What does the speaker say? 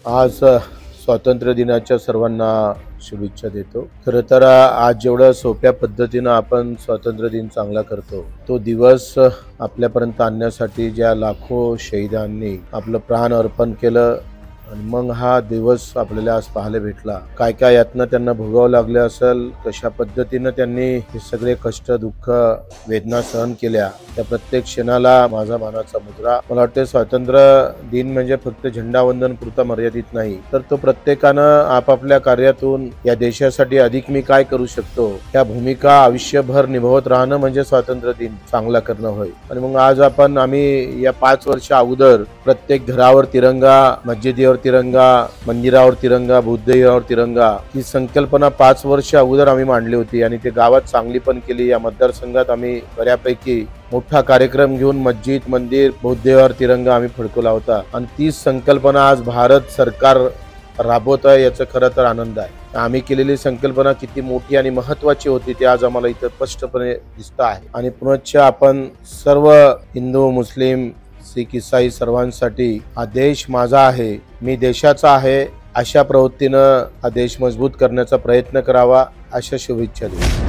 आज स्वातंत्र्य दिनाच्या सर्वांना शुभेच्छा देतो। खरं तर आज जेवढं सोप्या पद्धतीनं आपण स्वातंत्र्य दिन चांगला करतो, तो दिवस आपल्यापर्यंत आणण्यासाठी ज्या लाखो शहीदांनी आपलं प्राण अर्पण केलं आणि मग हा दिवस आपल्याला आज पाहायला भेटला। काय काय यातनं त्यांना भोगावं लागलं असेल, कशा पद्धतीनं त्यांनी हे सगळे कष्ट, दुःख, वेदना सहन केल्या, त्या प्रत्येक क्षणाला माझा मानाचा मुजरा। मला वाटतं स्वातंत्र्य दिन म्हणजे फक्त झेंडावंदन पुरता मर्यादित नाही, तर तो प्रत्येकानं आपापल्या कार्यातून या देशासाठी अधिक मी काय करू शकतो या भूमिका आयुष्यभर निभावत राहणं म्हणजे स्वातंत्र्य दिन चांगला करणं होय। आणि मग आज आम्ही या 5 वर्ष अगोदर प्रत्येक घरावर तिरंगा, मस्जिदीवर तिरंगा, मंदिरावर तिरंगा, बुद्धदेवावर तिरंगा ही संकल्पना 5 वर्ष अगोदर आम्ही मांडली होती आणि ते गावात चांगली पण केली। या मतदारसंघात आम्ही बऱ्यापैकी मोठा कार्यक्रम घेऊन मस्जिद, मंदिर, बुद्धदेवावर तिरंगा आम्ही फडकवला होता आणि ती संकल्पना आज भारत सरकार राबवत आहे, याचा खरं तर आनंद आहे। आम्ही केलेली संकल्पना किती मोठी आणि महत्त्वाची होती ते आज आम्हाला इथं स्पष्टपणे दिसत आहे। आणि पुनश्च आपण सर्व हिंदू, मुस्लिम, सिख, ईसाई सर्वांसाठी हा देश माझा आहे, मी देशाचा आहे, अशा प्रवृत्तीनं हा देश मजबूत करण्याचा प्रयत्न करावा, अशा शुभेच्छा देतो।